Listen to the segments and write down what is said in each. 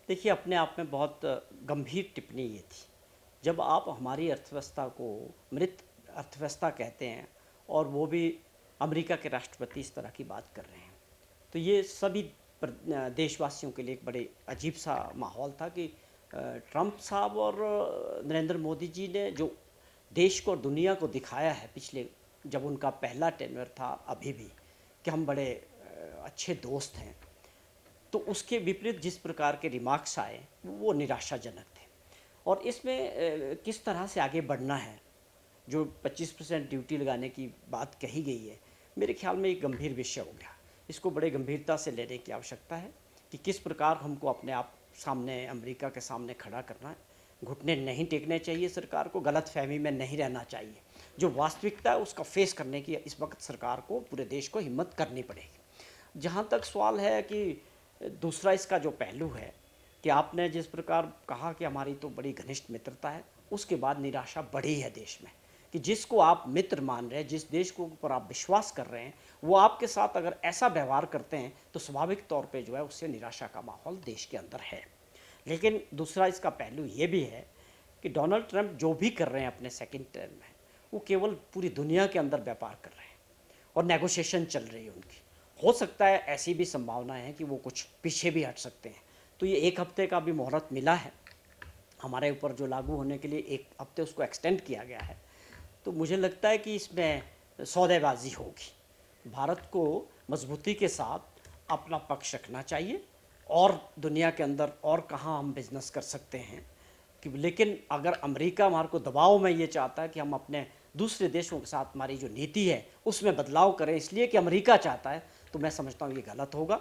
देखिए, अपने आप में बहुत गंभीर टिप्पणी ये थी। जब आप हमारी अर्थव्यवस्था को मृत अर्थव्यवस्था कहते हैं और वो भी अमेरिका के राष्ट्रपति इस तरह की बात कर रहे हैं, तो ये सभी देशवासियों के लिए एक बड़े अजीब सा माहौल था कि ट्रंप साहब और नरेंद्र मोदी जी ने जो देश को और दुनिया को दिखाया है पिछले, जब उनका पहला टेन्योर था अभी भी, कि हम बड़े अच्छे दोस्त हैं, तो उसके विपरीत जिस प्रकार के रिमार्क्स आए वो निराशाजनक थे। और इसमें किस तरह से आगे बढ़ना है, जो 25% ड्यूटी लगाने की बात कही गई है, मेरे ख्याल में एक गंभीर विषय हो गया। इसको बड़े गंभीरता से लेने की आवश्यकता है कि किस प्रकार हमको अपने आप सामने, अमेरिका के सामने खड़ा करना है। घुटने नहीं टेकने चाहिए सरकार को, गलत फहमी में नहीं रहना चाहिए। जो वास्तविकता है उसका फेस करने की इस वक्त सरकार को, पूरे देश को हिम्मत करनी पड़ेगी। जहाँ तक सवाल है कि दूसरा इसका जो पहलू है कि आपने जिस प्रकार कहा कि हमारी तो बड़ी घनिष्ठ मित्रता है, उसके बाद निराशा बढ़ी है देश में कि जिसको आप मित्र मान रहे हैं, जिस देश को ऊपर आप विश्वास कर रहे हैं, वो आपके साथ अगर ऐसा व्यवहार करते हैं तो स्वाभाविक तौर पे जो है उससे निराशा का माहौल देश के अंदर है। लेकिन दूसरा इसका पहलू ये भी है कि डोनाल्ड ट्रंप जो भी कर रहे हैं अपने सेकंड टर्म में, वो केवल पूरी दुनिया के अंदर व्यापार कर रहे हैं और नेगोशिएशन चल रही है उनकी। हो सकता है ऐसी भी संभावना है कि वो कुछ पीछे भी हट सकते हैं। तो ये 1 हफ्ते का भी मोहलत मिला है हमारे ऊपर, जो लागू होने के लिए 1 हफ्ते उसको एक्सटेंड किया गया है। तो मुझे लगता है कि इसमें सौदेबाजी होगी। भारत को मजबूती के साथ अपना पक्ष रखना चाहिए और दुनिया के अंदर और कहाँ हम बिजनेस कर सकते हैं कि, लेकिन अगर अमेरिका हमारे को दबाव में ये चाहता है कि हम अपने दूसरे देशों के साथ हमारी जो नीति है उसमें बदलाव करें इसलिए कि अमेरिका चाहता है, तो मैं समझता हूँ ये गलत होगा।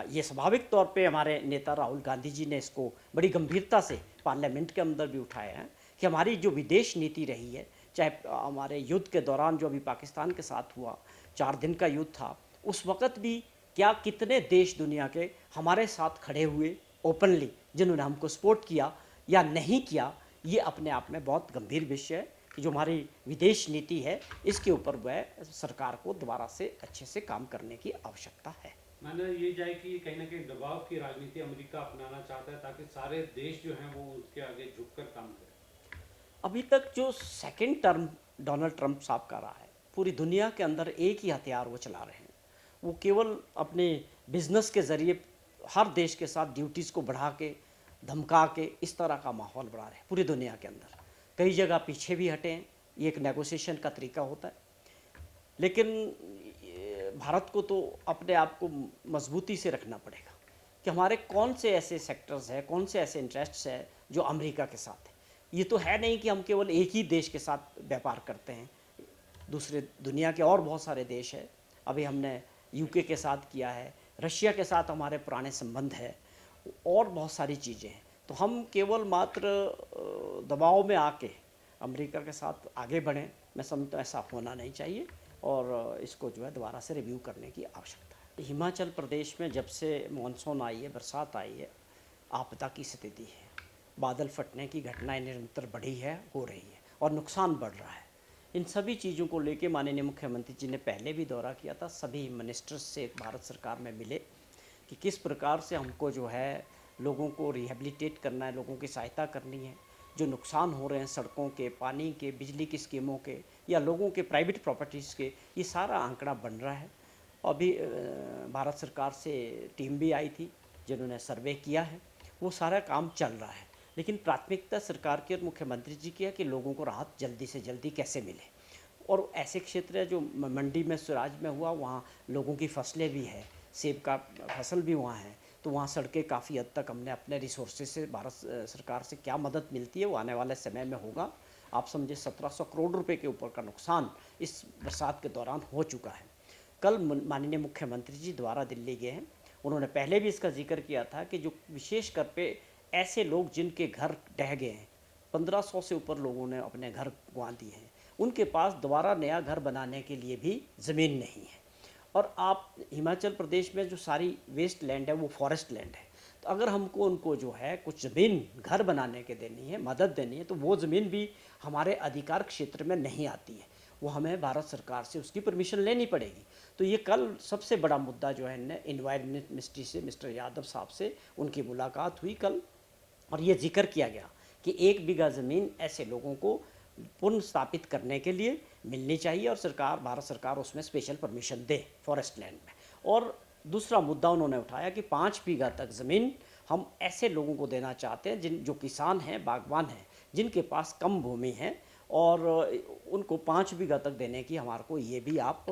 ये स्वाभाविक तौर पे हमारे नेता राहुल गांधी जी ने इसको बड़ी गंभीरता से पार्लियामेंट के अंदर भी उठाया है कि हमारी जो विदेश नीति रही है, चाहे हमारे युद्ध के दौरान जो अभी पाकिस्तान के साथ हुआ, 4 दिन का युद्ध था, उस वक़्त भी क्या कितने देश दुनिया के हमारे साथ खड़े हुए ओपनली, जिन्होंने हमको सपोर्ट किया या नहीं किया, ये अपने आप में बहुत गंभीर विषय है कि जो हमारी विदेश नीति है इसके ऊपर वह सरकार को दोबारा से अच्छे से काम करने की आवश्यकता है। माना ये जाए कि कहीं ना कहीं दबाव की राजनीति अमेरिका अपनाना चाहता है ताकि सारे देश जो हैं वो उसके आगे झुककर काम करें। अभी तक जो सेकंड टर्म डोनाल्ड ट्रंप साहब का रहा है, पूरी दुनिया के अंदर एक ही हथियार वो चला रहे हैं। वो केवल अपने बिजनेस के ज़रिए हर देश के साथ ड्यूटीज़ को बढ़ा के, धमका के, इस तरह का माहौल बढ़ा रहे हैं पूरी दुनिया के अंदर। कई जगह पीछे भी हटे हैं, ये एक नेगोशिएशन का तरीका होता है। लेकिन भारत को तो अपने आप को मजबूती से रखना पड़ेगा कि हमारे कौन से ऐसे सेक्टर्स हैं, कौन से ऐसे इंटरेस्ट्स हैं जो अमेरिका के साथ है। ये तो है नहीं कि हम केवल एक ही देश के साथ व्यापार करते हैं, दूसरे दुनिया के और बहुत सारे देश हैं। अभी हमने यूके के साथ किया है, रशिया के साथ हमारे पुराने संबंध है और बहुत सारी चीज़ें हैं। तो हम केवल मात्र दबाव में आके अमेरिका के साथ आगे बढ़ें, मैं समझता हूँ ऐसा होना नहीं चाहिए और इसको जो है दोबारा से रिव्यू करने की आवश्यकता है। हिमाचल प्रदेश में जब से मानसून आई है, बरसात आई है, आपदा की स्थिति है। बादल फटने की घटनाएं निरंतर बढ़ी है, हो रही है और नुकसान बढ़ रहा है। इन सभी चीज़ों को लेके माननीय मुख्यमंत्री जी ने पहले भी दौरा किया था, सभी मिनिस्टर्स से भारत सरकार में मिले कि किस प्रकार से हमको जो है लोगों को रिहेबिलिटेट करना है, लोगों की सहायता करनी है। जो नुकसान हो रहे हैं सड़कों के, पानी के, बिजली की स्कीमों के या लोगों के प्राइवेट प्रॉपर्टीज़ के, ये सारा आंकड़ा बन रहा है। अभी भारत सरकार से टीम भी आई थी जिन्होंने सर्वे किया है, वो सारा काम चल रहा है। लेकिन प्राथमिकता सरकार की और मुख्यमंत्री जी की है कि लोगों को राहत जल्दी से जल्दी कैसे मिले। और ऐसे क्षेत्र है जो मंडी में, स्वराज में हुआ, वहाँ लोगों की फसलें भी है, सेब का फसल भी वहाँ है, तो वहाँ सड़कें काफ़ी हद तक हमने अपने रिसोर्सेज से भारत सरकार से क्या मदद मिलती है वो आने वाले समय में होगा। आप समझे 1700 करोड़ रुपए के ऊपर का नुकसान इस बरसात के दौरान हो चुका है। कल माननीय मुख्यमंत्री जी द्वारा दिल्ली गए हैं, उन्होंने पहले भी इसका जिक्र किया था कि जो विशेष कर पे ऐसे लोग जिनके घर ढह गए हैं, 1500 से ऊपर लोगों ने अपने घर गंवा दिए हैं, उनके पास दोबारा नया घर बनाने के लिए भी ज़मीन नहीं है। और आप हिमाचल प्रदेश में जो सारी वेस्ट लैंड है वो फॉरेस्ट लैंड है, तो अगर हमको उनको जो है कुछ ज़मीन घर बनाने के देनी है, मदद देनी है, तो वो ज़मीन भी हमारे अधिकार क्षेत्र में नहीं आती है। वो हमें भारत सरकार से उसकी परमिशन लेनी पड़ेगी। तो ये कल सबसे बड़ा मुद्दा जो है एनवायरनमेंट मिनिस्ट्री से मिस्टर यादव साहब से उनकी मुलाकात हुई कल, और ये जिक्र किया गया कि 1 बीघा ज़मीन ऐसे लोगों को पुनर्स्थापित करने के लिए मिलनी चाहिए और भारत सरकार उसमें स्पेशल परमिशन दे फॉरेस्ट लैंड में। और दूसरा मुद्दा उन्होंने उठाया कि 5 बीघा तक ज़मीन हम ऐसे लोगों को देना चाहते हैं जो किसान हैं, बागवान हैं, जिनके पास कम भूमि है, और उनको 5 बीघा तक देने की हमारे को ये भी आप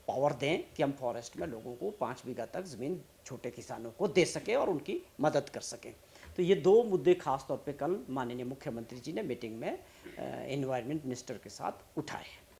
पावर दें कि हम फॉरेस्ट में लोगों को 5 बीघा तक ज़मीन छोटे किसानों को दे सकें और उनकी मदद कर सकें। तो ये 2 मुद्दे खास तौर पे कल माननीय मुख्यमंत्री जी ने मीटिंग में एनवायरनमेंट मिनिस्टर के साथ उठाए हैं।